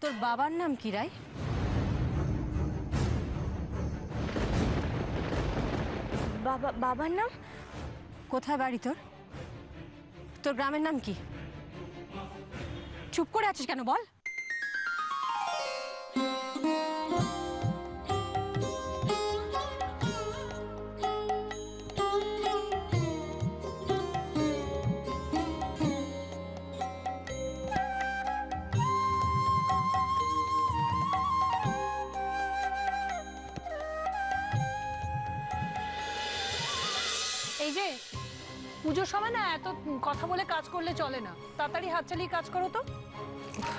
তোর বাবার নাম কি রাই? বাবার নাম? কোথায় বাড়ি তোর? তোর গ্রামের নাম কি? চুপ করে আছিস কেন বল? এই যে পুজোর সময় না এত কথা বলে কাজ করলে চলে না, তাড়াতাড়ি হাত চালিয়ে কাজ করো তো।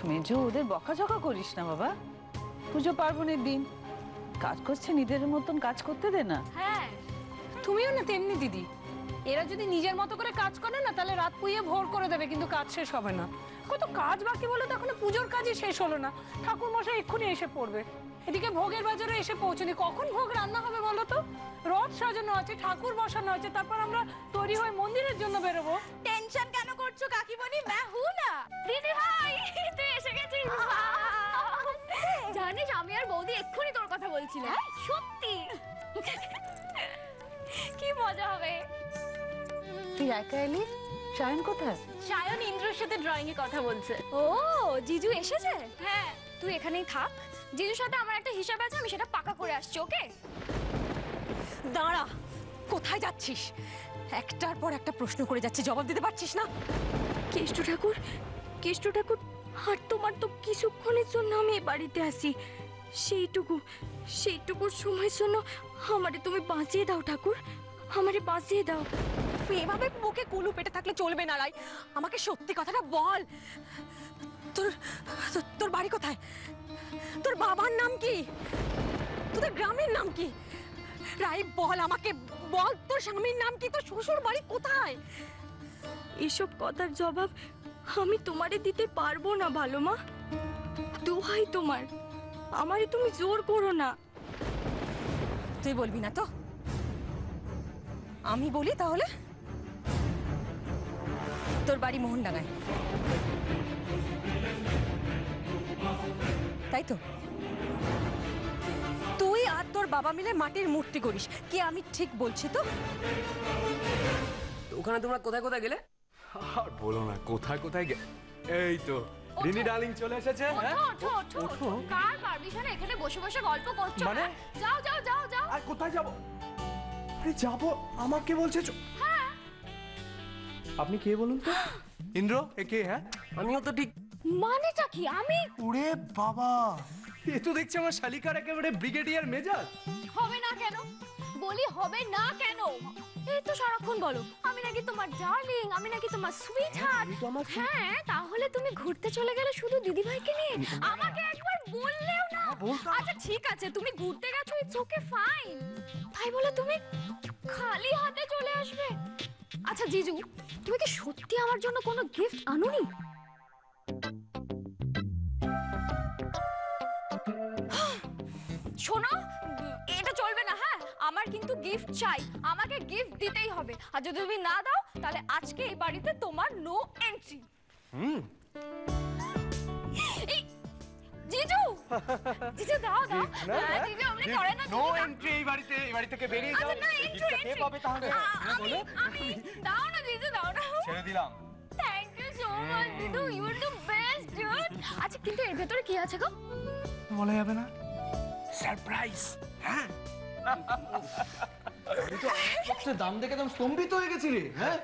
মেজো, ওদের বকাঝকা করিস না বাবা, পুজো পার্বণের দিন কাজ করছে, নিজের মতন কাজ করতে দে না। হ্যাঁ, তুমিও না তেমনি দিদি, এরা যদি নিজের মতো করে কাজ করে না তাহলে রাত পুইয়ে ভোর করে দেবে, কিন্তু কাজ শেষ হবে না। কত কাজ বাকি বলো তো, এখনো পুজোর কাজই শেষ হলো না। ঠাকুর মশাই এক্ষুনি এসে পড়বে, এদিকে ভোগের বাজারে এসে পৌঁছনি, কখন ভোগ রান্না হবে বলো তো? রথ সাজানো আছে, ঠাকুর বসানো আছে, তারপর আমরা তৈরি হয়ে মন্দিরের জন্য বেরোবো। টেনশন কেন করছো কাকিমণি? मैं हूं না। দিদি ভাই তুই এসে গেছিস। জানিস আমি আর বৌদি এক্ষুনি তোর কথা বলছিলাম। সত্যি কি মজা হবে। তুই একা এলি? সায়ন কোথায়? সায়ন ইন্দ্রর সাথে ড্রয়িং এ কথা বলছে। ও জিজু এসেছে? হ্যাঁ তুই এখানেই থাক, জিজুর সাথে আমার একটা হিসাব আছে, আমি সেটা পাকা করে আসছি। ওকে দাঁড়া, কোথায় যাচ্ছিস? একটার পর একটা প্রশ্ন করে যাচ্ছে, জবাব দিতে পারছিস না? কেষ্ট ঠাকুর, কেষ্ট ঠাকুর, আর তোমার তো কিছুক্ষণের জন্য আমি এই বাড়িতে আসি, সেইটুকু সময়ের জন্য আমারে তুমি বাঁচিয়ে দাও ঠাকুর, আমারে বাঁচিয়ে দাও। এভাবে বুকে কুলু পেটে থাকলে চলবে না রাই, আমাকে সত্যি কথাটা বল। তোর তোর বাড়ি কোথায়? তোর বাবার নাম কি? তোদের গ্রামের নাম কি? রাই বল আমাকে, বল তোর স্বামীর নাম কি? তোর শ্বশুর বাড়ি কোথায়? এসব কথার জবাব আমি তোমারে দিতে পারবো না ভালো মা, দোহাই তোমার, আমারে তুমি জোর করো না। তুই বলবি না তো? আমি বলি তাহলে। তোর বাড়ি মোহনডাঙ্গায়, তাই তো? তুই আর তোর বাবা মিলে মাটির মূর্তি করিস, কি আমি ঠিক বলছি তো? ওখানে তোমরা কোথায় কোথায় গেলে? আর বলো না, কোথায় কোথায় এই তো রিনি ডার্লিং চলে এসেছে। হ্যাঁ ওঠো, কার পারমিশনে এখানে বসে বসে গল্প করছো? মানে? যাও যাও যাও যাও। আর কোথায় যাব? আরে যাবো, আমাকে বলছে? হ্যাঁ। আপনি কে বলুন তো? ইন্দ্র, এ কে? হ্যাঁ আমিও তো ঠিক। মানেটা কি? আমি? ওরে বাবা, এ তো দেখছি আমার শালিকার একেবারে ব্রিগেডিয়ার মেজাজ। হবে না কেন? বলি হবে না কেন? এই তো সারাক্ষণ বলো আমি নাকি তোমার ডার্লিং, আমি নাকি তোমার সুইট হার্ট। হ্যাঁ, তাহলে তুমি ঘুরতে চলে গেলে শুধু দিদিভাইকে নিয়ে, আমাকে একবার বললেও না। আচ্ছা ঠিক আছে, তুমি ঘুরতে গেছো, ইটস ওকে ফাইন, তাই বলে তুমি খালি হাতে চলে আসবে? আচ্ছা জিজু, তুমি কি সত্যি আমার জন্য কোনো গিফট আনোনি? শোনো, এটা চলবে না। হ্যাঁ, আমার কিন্তু গিফট চাই, আমাকে গিফট দিতেই হবে, আর যদি তুমি না দাও তাহলে আজকে এই বাড়িতে তোমার নো এন্ট্রি। জিজু, জিজু দাও দাও। হ্যাঁ জিজু, আপনি করেন না। নো এন্ট্রি এই বাড়িতে, এই বাড়ি থেকে বেরিয়ে যাও। আচ্ছা না, এন্ট্রি কে পাবে তাহলে? আমি দাও না জিজু, দাও না। ছেড়ে দিলাম। থ্যাংক ইউ সো মাচ জিজু, you are the best dude. আচ্ছা কিন্তু এর ভেতরে কি আছে গো? বলা যাবে না, সারপ্রাইজ। হ্যাঁ, দাম দেখে একদম স্তম্ভিত হয়ে গেছিলি। হ্যাঁ,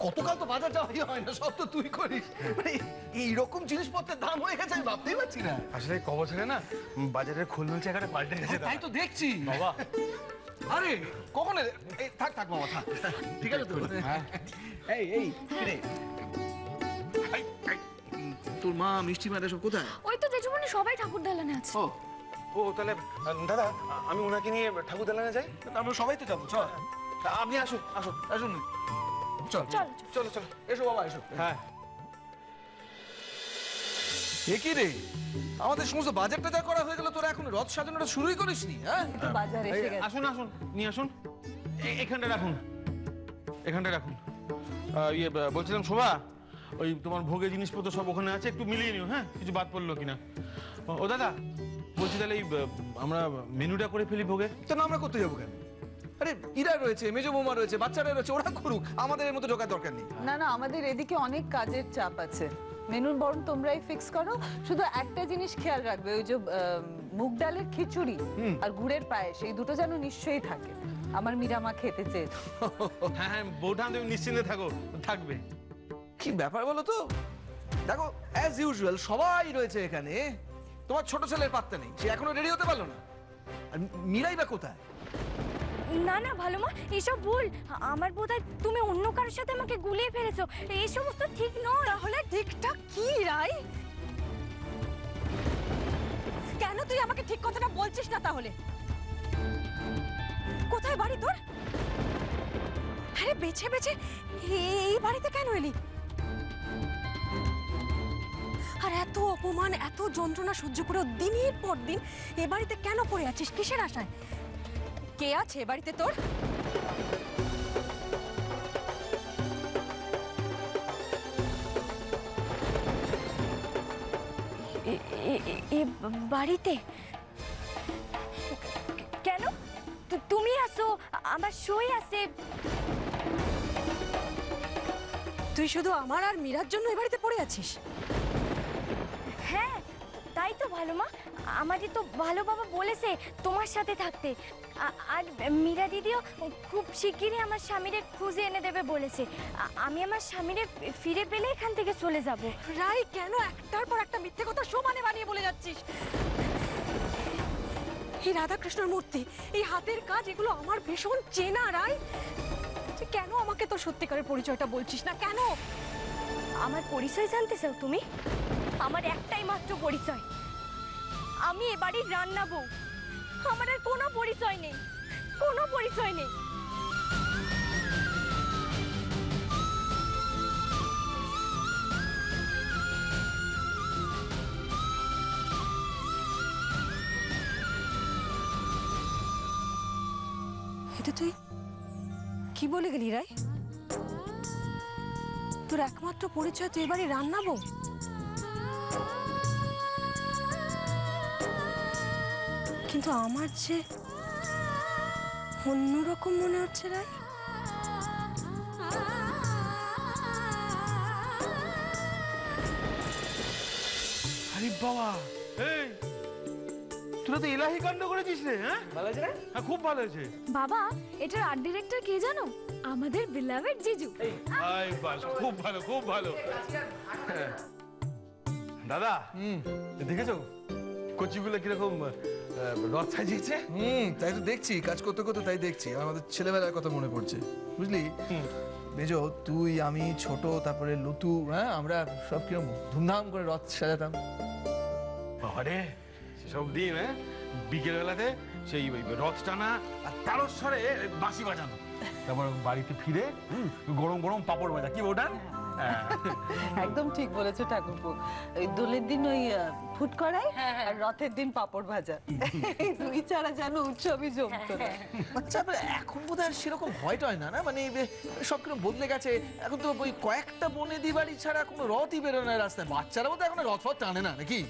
কতকাল তো বাজার যাওয়াই হয় না, সব তো তুই করিস। মানে এইরকম জিনিসপত্রের দাম হয়ে গেছে আমি ভাবতেই পারছি না। আসলে ক বছরে না বাজারের খোলনোল জায়গাটা পাল্টে গেছে। তাই তো দেখছি বাবা। আরে কখন এলে? এই থাক থাক মামা থাক, ঠিক আছে তো? হ্যাঁ, এই এই রে, তোর মা মিষ্টি মারা সব কোথায়? ওই তো জেঠুমনি সবাই ঠাকুর দালানে আছে। ও তাহলে দাদা, আমি ওনাকে নিয়ে ঠাকুর দালানে যাই। আমরা সবাই তো যাবো, চল। আপনি আসুন আসুন আসুন, চল চল চলো চলো, এসো বাবা এসো। হ্যাঁ, এ কি রে, আমাদের সমস্ত বাজার টাজার করা হয়ে গেল, তোরা এখন রথ সাজানোটা শুরুই করিসনি? হ্যাঁ, বাজার এসে গেছে। আসুন আসুন, নিয়ে আসুন, এখানটা রাখুন, এখানটা রাখুন। ইয়ে বলছিলাম শোভা, ওই তোমার ভোগের জিনিসপত্র সব ওখানে আছে, একটু মিলিয়ে নিও, হ্যাঁ, কিছু বাদ পড়লো কিনা। ও দাদা বলছি তাহলে এই আমরা মেনুটা করে ফেলি ভোগের। তো না আমরা করতে যাবো কেন? আরে ইরা রয়েছে, মেজো বৌমা রয়েছে, বাচ্চারা রয়েছে, ওরা করুক, আমাদের এর মধ্যে ঢোকার দরকার নেই। না না, আমাদের এদিকে অনেক কাজের চাপ আছে। মেনুর বরং তোমরাই ফিক্স করো। শুধু একটা জিনিস খেয়াল রাখবে, ওই যে মুগ ডালের খিচুড়ি আর গুড়ের পায়েস, এই দুটো যেন নিশ্চয়ই থাকে। আমার মীরামা খেতে চেয়েছে। হ্যাঁ হ্যাঁ, বউঠান তুমি নিশ্চিন্তে থাকো, থাকবে। কি ব্যাপার বলো তো? দেখো অ্যাজ ইউজুয়াল সবাই রয়েছে এখানে, তোমার ছোট ছেলের পাত্তা নেই, সে এখনো রেডি হতে পারলো না। আর মীরাই বা কোথায়? না না ভালো মা, এসব ভুল। আমার বোধহয় তুমি অন্য কারোর সাথে আমাকে গুলিয়ে ফেলেছো। এই সমস্ত ঠিক নয়। তাহলে ঠিকঠাক কি রাই? কেন তুই আমাকে ঠিক কথাটা বলছিস না তাহলে? কোথায় বাড়ি তোর? আরে বেছে বেছে এই বাড়িতে কেন এলি? আর এত অপমান, এত যন্ত্রণা সহ্য করে দিনের পর দিন এ বাড়িতে কেন পড়ে আছিস? কিসের আশায়? কে আছে এ বাড়িতে তোর? এ বাড়িতে কেন? তুমি আসো, আমার সই আছে। তুই শুধু আমার আর মীরার জন্য এ বাড়িতে পড়ে আছিস? হ্যাঁ তাই তো ভালো মা, আমাদের তো ভালো বাবা বলেছে তোমার সাথে থাকতে। আর মীরা দিদিও খুব শিগগিরই আমার স্বামীরে খুঁজে এনে দেবে বলেছে। আমি আমার স্বামীরে ফিরে পেলে এখান থেকে চলে যাব। রাই, কেন একটার পর একটা মিথ্যে কথা সমানে বানিয়ে বলে যাচ্ছিস? এই রাধাকৃষ্ণর মূর্তি, এই হাতের কাজ, এগুলো আমার ভীষণ চেনা রাই। তুই কেন আমাকে তোর সত্যিকারের পরিচয়টা বলছিস না? কেন? আমার পরিচয় জানতে চাও তুমি? আমার একটাই মাত্র পরিচয়, আমি এ বাড়ির রান্না বউ। আমার আর কোনো পরিচয় নেই, কোনো পরিচয় নেই। এটা তুই কি বলে গেলি রাই? তোর একমাত্র পরিচয় তুই এবারে রান্না বউ? কিন্তু আমার যে অন্যরকম মনে হচ্ছে রাই। আরে বাবা, এই তোরা তো এলাহি কাণ্ড করেছিস রে। হ্যাঁ ভালো আছে না? হ্যাঁ, খুব ভালো হয়েছে। বাবা, এটার আর্ট ডিরেক্টর কে জানো? আমাদের বিলাভেড জিজু। আই বাস, খুব ভালো, খুব ভালো। দাদা দেখেছো কচিগুলো কিরকম রথ সাজিয়েছে? তাই তো দেখছি, কাজ করতে করতে তাই দেখছি। আমাদের ছেলেবেলার কথা মনে পড়ছে, বুঝলি মেজো? তুই, আমি, ছোট, তারপরে লুতু, হ্যাঁ, আমরা সব কিরকম ধুমধাম করে রথ সাজাতাম। বাবারে সেসব দিন, হ্যাঁ, বিকেল বেলাতে সেই রথ টানা আর তারস্বরে বাঁশি বাজানো, তারপর বাড়িতে ফিরে গরম গরম পাপড় ভাজা। কি ওটা? একদম ঠিক বলেছো ঠাকুরপো। ওই দোলের দিন ওই ফুট করাই, আর রথের দিন পাপড় ভাজা। এই দুই ছাড়া যেন উৎসবই জমতো না। আচ্ছা, এখন বোধ হয় সেরকম হয় না, না মানে সব কিরকম বদলে গেছে। এখন তো ওই কয়েকটা বনেদি বাড়ি ছাড়া কোনো রথই বেরোয় রাস্তায়। বাচ্চারা বোধ এখন রথ ফথ টানে না, নাকি?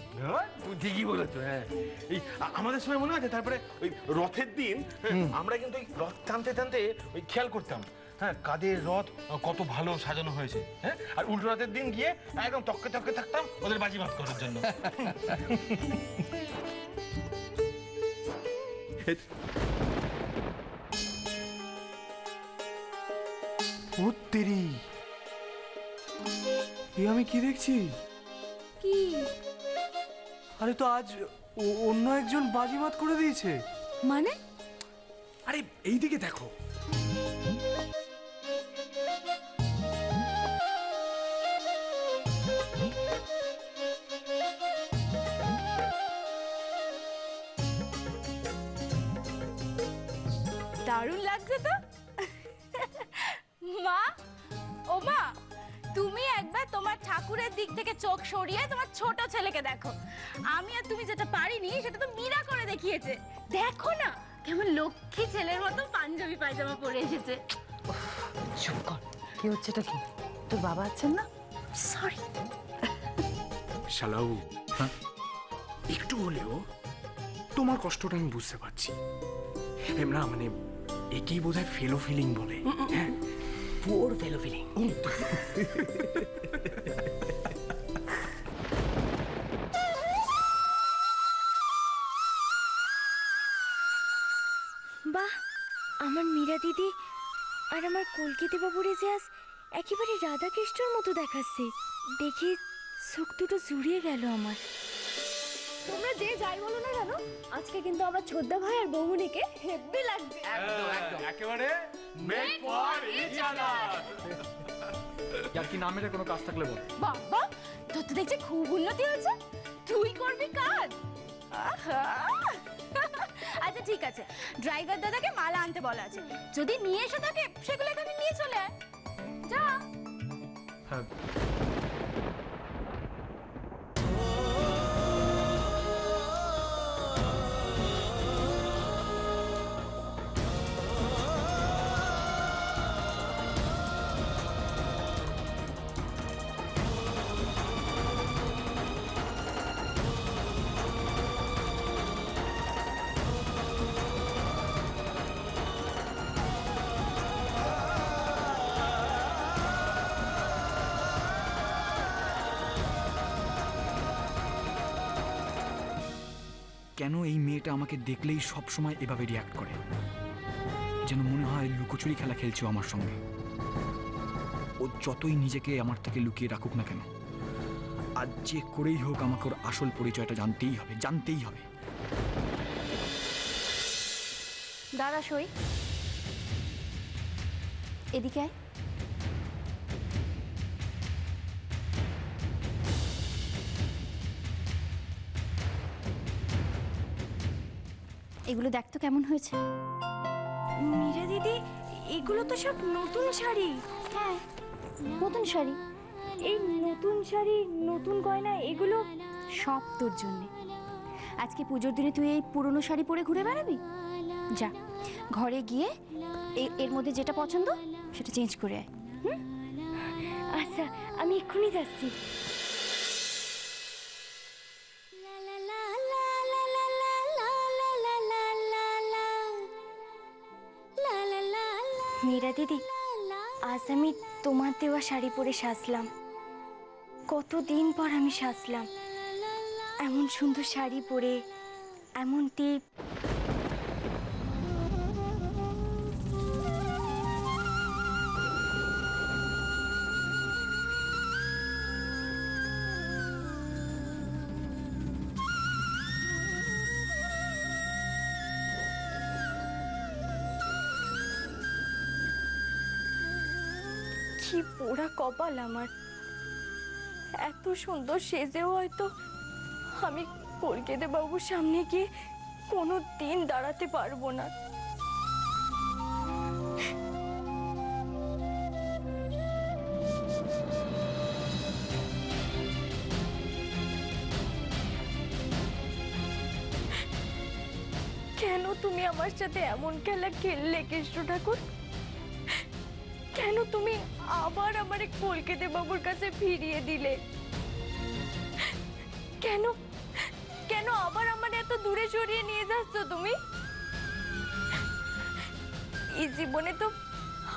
তুমি ঠিকই বলেছো। হ্যাঁ, এই আমাদের সময় মনে আছে, তারপরে ওই রথের দিন আমরা কিন্তু ওই রথ টানতে টানতে ওই খেয়াল করতাম, হ্যাঁ, কাদের রথ কত ভালো সাজানো হয়েছে। হ্যাঁ, আর উল্টো রথের দিন গিয়ে একদম তককে তককে থাকতাম ওদের বাজিমাত করার জন্য। ও তেরি, এ আমি কি দেখছি? কি? আরে তো আজ অন্য একজন বাজিমাত করে দিয়েছে। মানে? আরে এইদিকে দেখো। দারুণ লাগছে তো। মা, ও মা, তুমি একবার তোমার ঠাকুরের দিক থেকে চোখ সরিয়ে তোমার ছোট ছেলেকে দেখো। আমি আর তুমি যেটা পারিনি সেটা তো মীরা করে দেখিয়েছে। দেখো না কেমন লক্ষ্মী ছেলের মতো পাঞ্জাবি পায়জামা পরে এসেছে। চুপ কর, কি হচ্ছেটা কি? তোর বাবা আছেন না? সরি। শালাবু, একটু হলেও তোমার কষ্টটা আমি বুঝতে পারছি। না মানে একেই বোধহয় ফেলো ফিলিং বলে। Poor fellow feeling. বাহ, আমার মীরা দিদি আর আমার কলকাতা বাবুর যে আজ একেবারে রাধাকৃষ্ণর মতো দেখাচ্ছে। দেখে চোখ দুটো জুড়িয়ে গেল আমার। তোমরা যে যাই বলো না কেন, আজকে কিন্তু আমার ছোদ্দা ভাই আর বৌমনিকে হেব্বি লাগবে। একেবারে মেড ফর ইচ আদার। আর কি নামের কোনো কাজ থাকলে বল। বাবা, তোর তো দেখছি খুব উন্নতি হয়েছে। তুই করবি কাজ? আহা! আচ্ছা ঠিক আছে, ড্রাইভার দাদাকে মালা আনতে বলা আছে। যদি নিয়ে এসে থাকে সেগুলো এখানে নিয়ে চলে আয়। যা। হ্যাঁ। কেন এই মেয়েটা আমাকে দেখলেই সব সময় এভাবে রিয়াক্ট করে? যেন মনে হয় লুকোচুরি খেলা খেলছে আমার সঙ্গে। ও যতই নিজেকে আমার থেকে লুকিয়ে রাখুক না কেন, আজ যে করেই হোক আমাকে ওর আসল পরিচয়টা জানতেই হবে, জানতেই হবে। দাঁড়া সই, এদিকে আয়। এগুলো দেখ তো কেমন হয়েছে। মীরা দিদি, এগুলো তো সব নতুন শাড়ি। হ্যাঁ, নতুন শাড়ি। এই নতুন শাড়ি, নতুন গয়না, এগুলো সব তোর জন্যে। আজকে পুজোর দিনে তুই এই পুরনো শাড়ি পরে ঘুরে বেড়াবি? যা, ঘরে গিয়ে এর মধ্যে যেটা পছন্দ সেটা চেঞ্জ করে আয়। আচ্ছা, আমি এক্ষুনি যাচ্ছি। মীরা দিদি, আজ আমি তোমার দেওয়া শাড়ি পরে সাজলাম। কতদিন পর আমি সাজলাম। এমন সুন্দর শাড়ি পরে, এমন টিপ। কি পোড়া কপাল আমার। এত সুন্দর সেজেও হয়তো আমি কলকাতা বাবুর সামনে গিয়ে কোনো দিন দাঁড়াতে পারবো না। কেন তুমি আমার সাথে এমন খেলা খেললে কৃষ্ণ ঠাকুর? কেন তুমি আবার আমার কলকাতা বাবুর কাছে ফিরিয়ে দিলে? কেন কেন আবার আমার এত দূরে সরিয়ে নিয়ে যাচ্ছ তুমি? এই জীবনে তো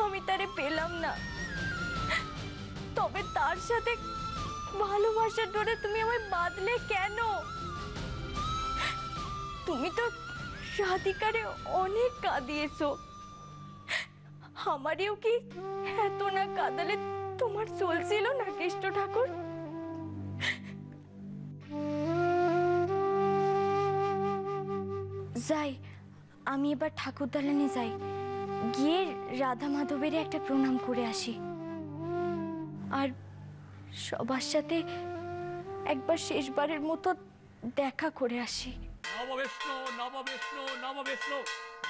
আমি তারে পেলাম না, তবে তার সাথে ভালোবাসার ডোরে তুমি আমায় বাঁধলে কেন? তুমি তো রাধিকারে অনেক কাঁদিয়েছো, আমারেও কি এত না কাঁদালে তোমার চলছিল না কৃষ্ণ ঠাকুর? যাই, আমি এবার ঠাকুর দালানে যাই, গিয়ে রাধা মাধবের একটা প্রণাম করে আসি, আর সবার সাথে একবার শেষবারের মতো দেখা করে আসি। নববিষ্ণু নববিষ্ণু নববিষ্ণু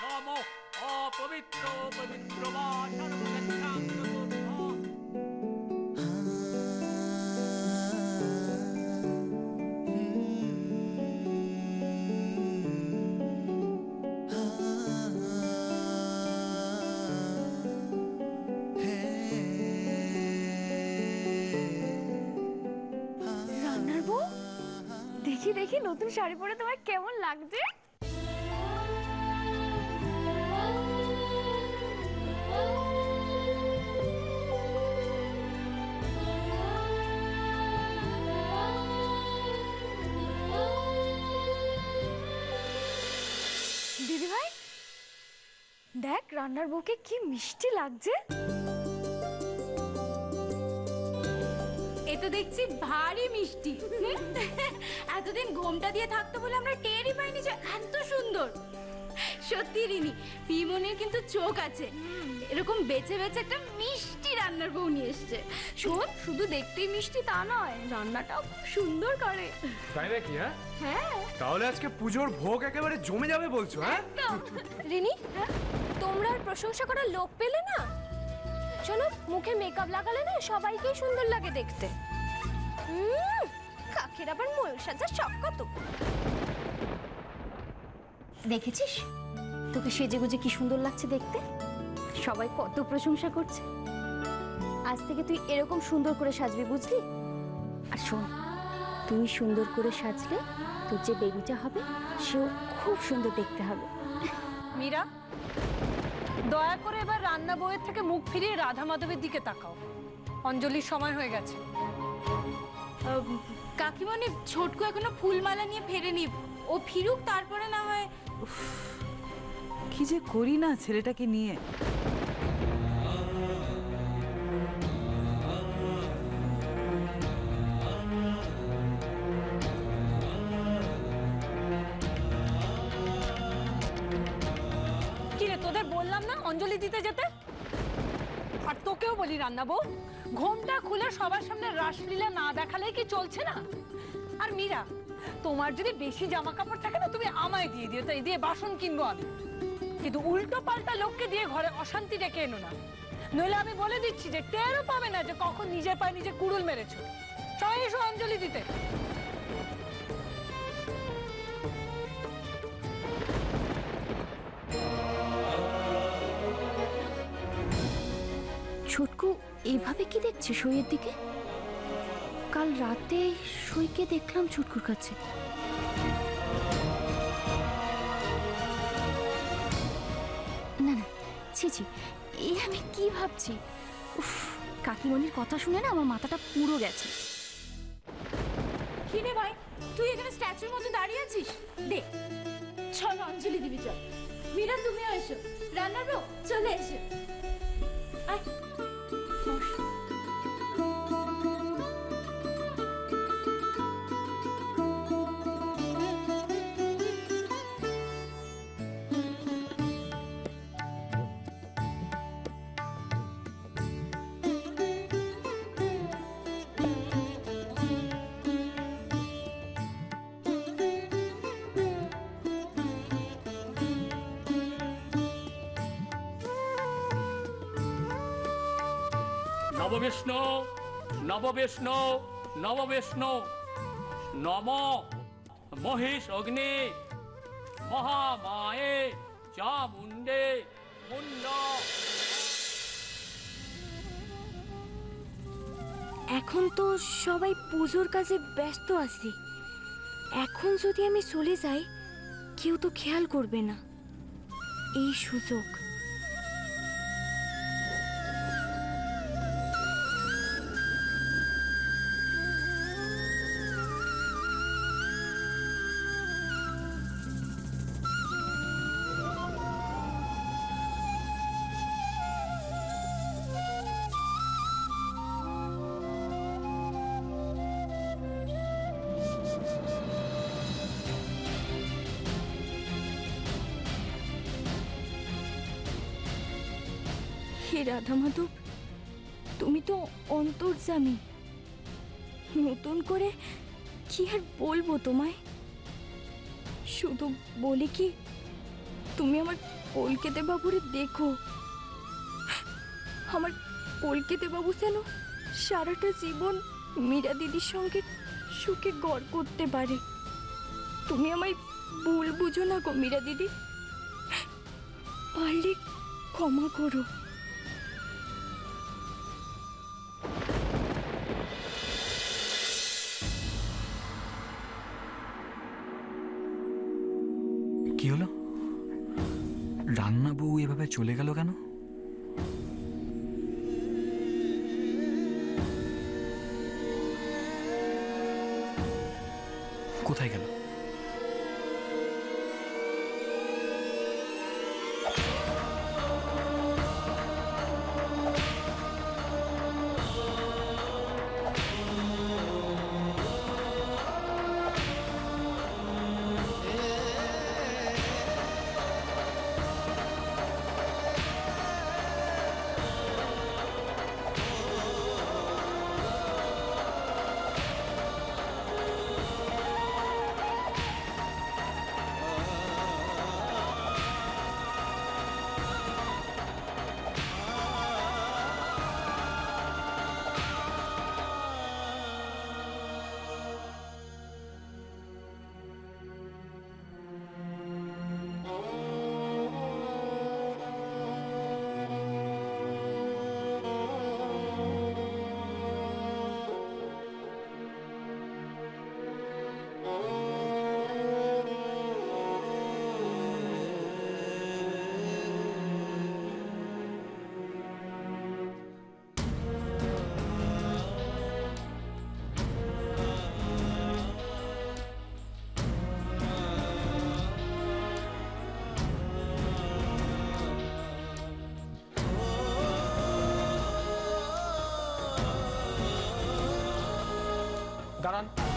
নম অপবিত্র পবিত্র বা সর্বগচ্ছাং দেখি নতুন শাড়ি পরে তোমার কেমন লাগছে। দিদি ভাই দেখ রান্নার বউকে কি মিষ্টি লাগছে। এ তো দেখছি ভারী মিষ্টি। এতদিন ঘোমটা দিয়ে থাকতো বলে আমরা টেরই পাইনি যে এত সুন্দর। সত্যি রিনি, পিমনির কিন্তু চোখ আছে। এরকম বেছে বেছে একটা মিষ্টি রান্নার বউ নিয়ে এসছে। শোন, শুধু দেখতেই মিষ্টি তা নয়, রান্নাটাও খুব সুন্দর করে। তাই নাকি? হ্যাঁ হ্যাঁ, তাহলে আজকে পুজোর ভোগ একেবারে জমে যাবে বলছো? হ্যাঁ রিনি, তোমরা আর প্রশংসা করার লোক পেলে না? চলো, মুখে মেকআপ লাগালে না সবাইকেই সুন্দর লাগে দেখতে। কাকের আবার ময়ূর সাজার শখ কত। দেখেছিস তোকে সেজে গুজে কি সুন্দর লাগছে দেখতে? সবাই কত প্রশংসা করছে। আজ থেকে তুই এরকম সুন্দর করে সাজবি, বুঝলি? আর শোন, তুই সুন্দর করে সাজলে তোর যে বেবিটা হবে সেও খুব সুন্দর দেখতে হবে। মীরা, দয়া করে এবার রান্না বউয়ের থেকে মুখ ফিরিয়ে রাধা মাধবের দিকে তাকাও। অঞ্জলির সময় হয়ে গেছে। কাকিমণি, ছোটকু এখনো ফুলমালা নিয়ে ফেরেনি। ও ফিরুক, তারপরে না হয়। কি যে করি না ছেলেটাকে নিয়ে। কিরে, তোদের বললাম না অঞ্জলি দিতে যেতে? আর তোকেও বলি রান্না বউ, ঘোমটা খুলে সবার সামনে রাসলীলা না দেখালেই কি চলছে না? আর মীরা, তোমার যদি বেশি জামা কাপড় থাকে না তুমি আমায় দিয়ে দিও, তাই দিয়ে বাসন কিনবো আমি। কিন্তু উল্টো পাল্টা লোককে দিয়ে ঘরে অশান্তি ডেকে এনো না, নইলে আমি বলে দিচ্ছি যে টেরও পাবে না যে কখন নিজের পায়ে নিজে কুড়ুল মেরেছো। সবাই এসো অঞ্জলি দিতে। ছোটকু এইভাবে কি দেখছে সইয়ের দিকে? কাল রাতে সইকে দেখলাম ছুটকুর কাছে। না না, ছি ছি, এই আমি কি ভাবছি? উফ, কাকিমণির কথা শুনে না আমার মাথাটা পুরো গেছে। কি রে ভাই, তুই এখানে স্ট্যাচুর মতো দাঁড়িয়ে আছিস? দে, চল অঞ্জলি দিবি, চল। মীরা, তুমিও এসো। রান্নার বউ, চলে এসো। আয়, বস। নববিষ্ণু নববিষ্ণু নববিষ্ণু নম মহিষ অগ্নি মহামায়ে চামুণ্ডে মুন্ড। এখন তো সবাই পুজোর কাজে ব্যস্ত আছে। এখন যদি আমি চলে যাই কেউ তো খেয়াল করবে না। এই সুযোগ। হে রাধা মাধব, তুমি তো অন্তর্যামী। নতুন করে কি আর বলবো তোমায়? শুধু বলি কি, তুমি আমার কলকেতে বাবুরে দেখো। আমার কলকেতে বাবু যেন সারাটা জীবন মীরা দিদির সঙ্গে সুখে গড় করতে পারে। তুমি আমায় ভুল বুঝো না গো মীরা দিদি, পারলে ক্ষমা করো। এভাবে চলে গেল কেন? কোথায় গেল? দাঁড়ান।